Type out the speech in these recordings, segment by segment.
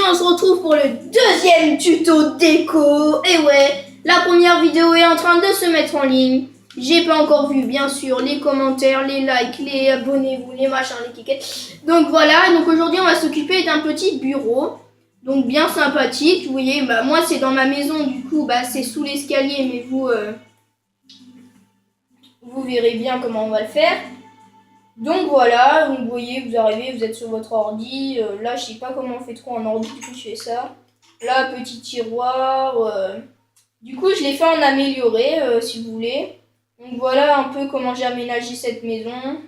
on se retrouve pour le deuxième tuto déco. Et ouais, la première vidéo est en train de se mettre en ligne. J'ai pas encore vu, bien sûr, les commentaires, les likes, les abonnez-vous, les machins, les tickets. Donc voilà, donc aujourd'hui on va s'occuper d'un petit bureau. Donc bien sympathique, vous voyez, bah, moi c'est dans ma maison, du coup bah, c'est sous l'escalier, mais vous verrez bien comment on va le faire. Donc voilà, vous voyez, vous arrivez, vous êtes sur votre ordi. Là, je sais pas comment on fait trop en ordi, du coup je fais ça. Là, petit tiroir. Du coup, je l'ai fait en amélioré, si vous voulez. Donc voilà un peu comment j'ai aménagé cette maison.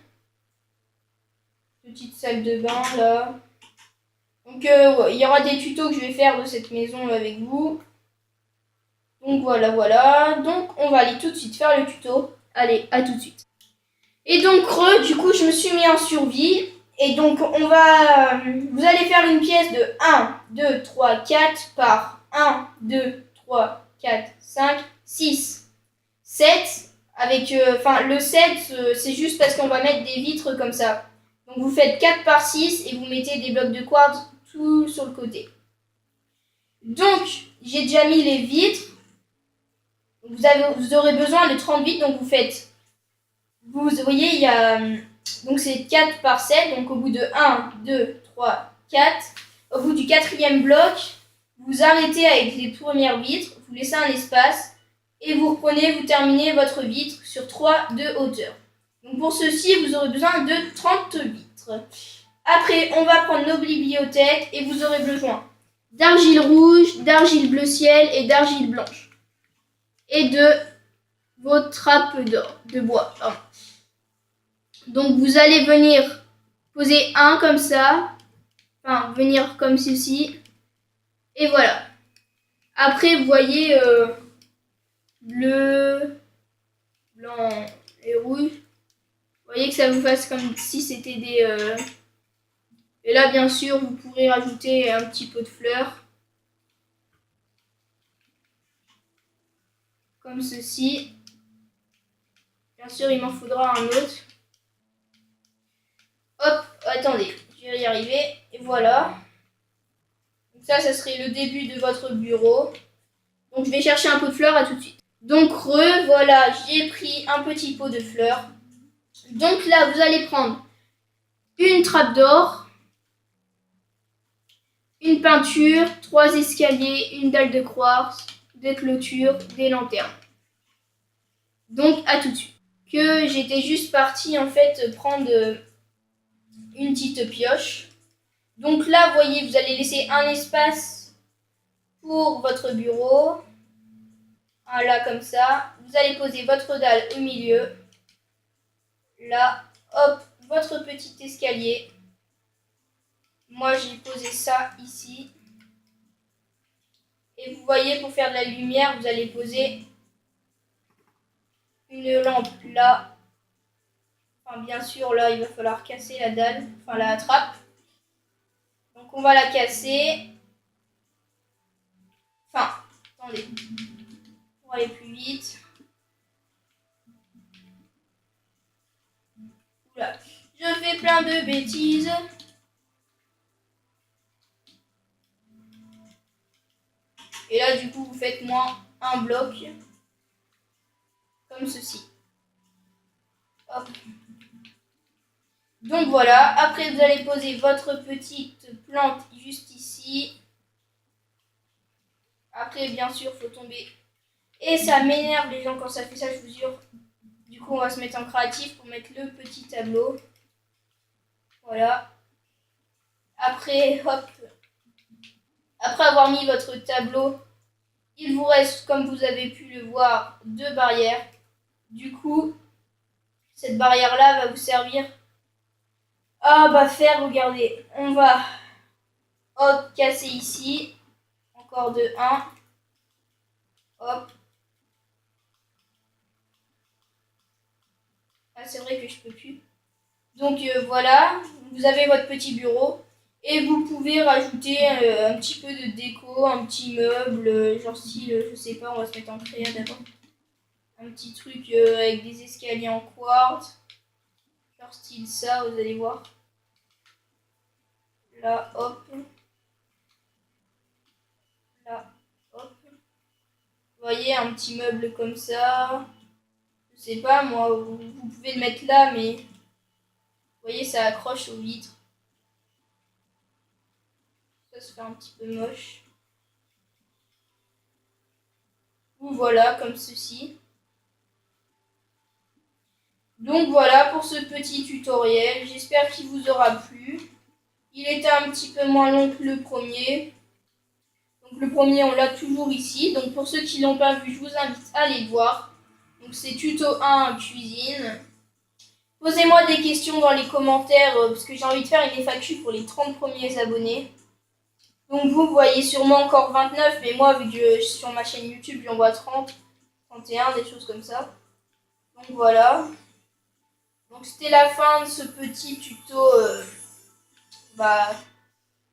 Petite salle de bain, là. Donc ouais, il y aura des tutos que je vais faire de cette maison avec vous. Donc voilà. Donc on va aller tout de suite faire le tuto. Allez, à tout de suite. Et donc du coup je me suis mis en survie. Et donc vous allez faire une pièce de 1, 2, 3, 4 par 1, 2, 3, 4, 5, 6, 7. Avec, le 7 c'est juste parce qu'on va mettre des vitres comme ça. Donc vous faites 4 par 6 et vous mettez des blocs de quartz tout sur le côté. Donc j'ai déjà mis les vitres. Vous aurez besoin de 30 vitres, donc vous voyez, il y a, donc c'est 4 par 7, donc au bout de 1, 2, 3, 4, au bout du quatrième bloc, vous arrêtez avec les premières vitres, vous laissez un espace, et vous terminez votre vitre sur 3 de hauteur. Donc pour ceci, vous aurez besoin de 30 vitres. Après, on va prendre nos bibliothèques, et vous aurez besoin d'argile rouge, d'argile bleu ciel, et d'argile blanche. Et de vos trappes de bois. Donc vous allez venir poser un comme ça, enfin venir comme ceci, et voilà. Après vous voyez bleu, blanc et rouge. Vous voyez que ça vous fasse comme si c'était des... Et là bien sûr vous pourrez rajouter un petit pot de fleurs. Comme ceci. Bien sûr il m'en faudra un autre. Hop, attendez, je vais y arriver. Et voilà. Donc ça serait le début de votre bureau. Donc je vais chercher un pot de fleurs, à tout de suite. Donc voilà, j'ai pris un petit pot de fleurs. Donc là, vous allez prendre une trappe d'or, une peinture, 3 escaliers, une dalle de quartz, des clôtures, des lanternes. Donc à tout de suite. Que j'étais juste partie en fait prendre une petite pioche. Donc là, vous voyez, vous allez laisser un espace pour votre bureau. Là, comme ça. Vous allez poser votre dalle au milieu. Là, hop, votre petit escalier. Moi, j'ai posé ça ici. Et vous voyez, pour faire de la lumière, vous allez poser une lampe là. Enfin, bien sûr, là, il va falloir casser la dalle, enfin la trappe. Donc, on va la casser. Enfin, attendez. Pour aller plus vite. Oula, je fais plein de bêtises. Et là, du coup, vous faites moins un bloc. Comme ceci. Hop. Donc voilà, après vous allez poser votre petite plante juste ici. Après, bien sûr, faut tomber. Et ça m'énerve les gens quand ça fait ça, je vous jure. Du coup, on va se mettre en créatif pour mettre le petit tableau. Voilà. Après, hop. Après avoir mis votre tableau, il vous reste, comme vous avez pu le voir, 2 barrières. Du coup, cette barrière-là va vous servir à faire, regardez, on va hop, casser ici. Encore de 1. Hop. Ah, c'est vrai que je peux plus. Donc voilà, vous avez votre petit bureau. Et vous pouvez rajouter un petit peu de déco, un petit meuble, genre style, je sais pas, on va se mettre en créa d'abord. Un petit truc avec des escaliers en quartz. Genre style ça, vous allez voir. Là, hop. un petit meuble comme ça. Je sais pas moi, vous pouvez le mettre là, mais vous voyez, ça accroche aux vitres. Ça se fait un petit peu moche. Ou voilà, comme ceci. Donc voilà pour ce petit tutoriel. J'espère qu'il vous aura plu. Il était un petit peu moins long que le premier. Donc le premier, on l'a toujours ici. Donc pour ceux qui ne l'ont pas vu, je vous invite à aller le voir. Donc c'est tuto 1 cuisine. Posez-moi des questions dans les commentaires parce que j'ai envie de faire une FAQ pour les 30 premiers abonnés. Donc vous voyez sûrement encore 29, mais moi vu que sur ma chaîne YouTube j'en vois 30, 31, des choses comme ça. Donc voilà. Donc c'était la fin de ce petit tuto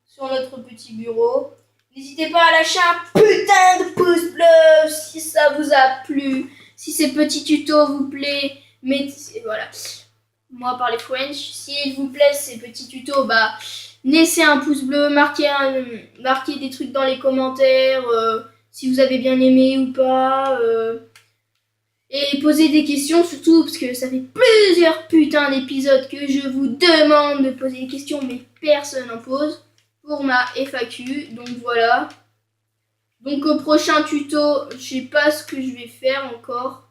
sur notre petit bureau. N'hésitez pas à lâcher un putain de pouce bleu si ça vous a plu. Si ces petits tutos vous plaît, mettez, voilà. Moi parler French. S'il vous plaît ces petits tutos, laissez un pouce bleu, marquez des trucs dans les commentaires, si vous avez bien aimé ou pas. Et posez des questions surtout, parce que ça fait plusieurs putains d'épisodes que je vous demande de poser des questions, mais personne n'en pose pour ma FAQ. Donc voilà. Donc au prochain tuto, je sais pas ce que je vais faire encore.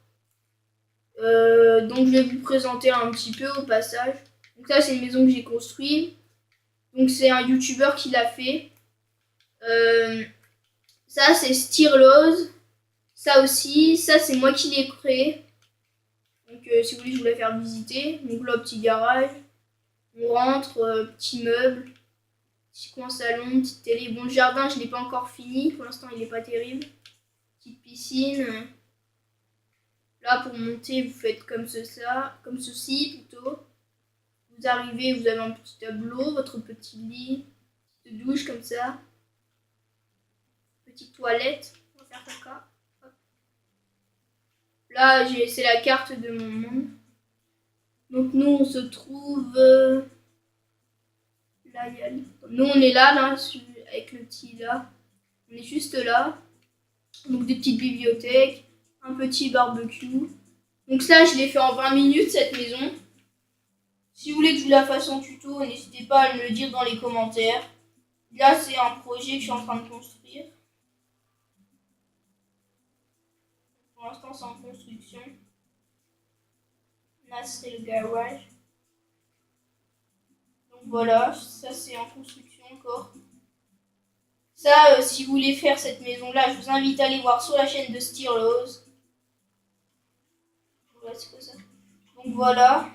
Donc je vais vous présenter un petit peu au passage. Donc ça c'est une maison que j'ai construite. Donc c'est un youtubeur qui l'a fait. Ça c'est Stirlose. Ça aussi, ça c'est moi qui l'ai créé. Donc si vous voulez je vous la faire visiter. Donc là petit garage. On rentre, petit meuble. Petit coin salon, petite télé. Bon le jardin je l'ai pas encore fini. Pour l'instant il n'est pas terrible. Petite piscine. Là pour monter vous faites comme ceci plutôt. Vous arrivez, vous avez un petit tableau, votre petit lit, petite douche comme ça. Petite toilette, on va faire comme ça. Hop. Là, c'est la carte de mon monde. Donc nous, on se trouve... là, nous, on est là, avec le petit là. On est juste là. Donc des petites bibliothèques, un petit barbecue. Donc ça, je l'ai fait en 20 minutes, cette maison. Si vous voulez que je vous la fasse en tuto, n'hésitez pas à me le dire dans les commentaires. Là, c'est un projet que je suis en train de construire. Pour l'instant, c'est en construction. Là, c'est le garage. Donc voilà, ça c'est en construction encore. Ça, si vous voulez faire cette maison-là, je vous invite à aller voir sur la chaîne de Stirlose. Voilà, c'est quoi ça? Donc voilà.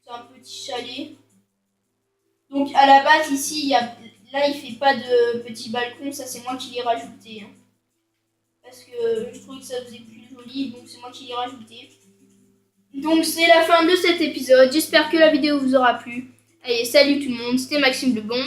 C'est un petit chalet. Donc à la base ici, là il fait pas de petit balcon, ça c'est moi qui l'ai rajouté. Hein. Parce que je trouvais que ça faisait plus joli, donc c'est moi qui l'ai rajouté. Donc c'est la fin de cet épisode, j'espère que la vidéo vous aura plu. Allez, salut tout le monde, c'était Maxime Lebon.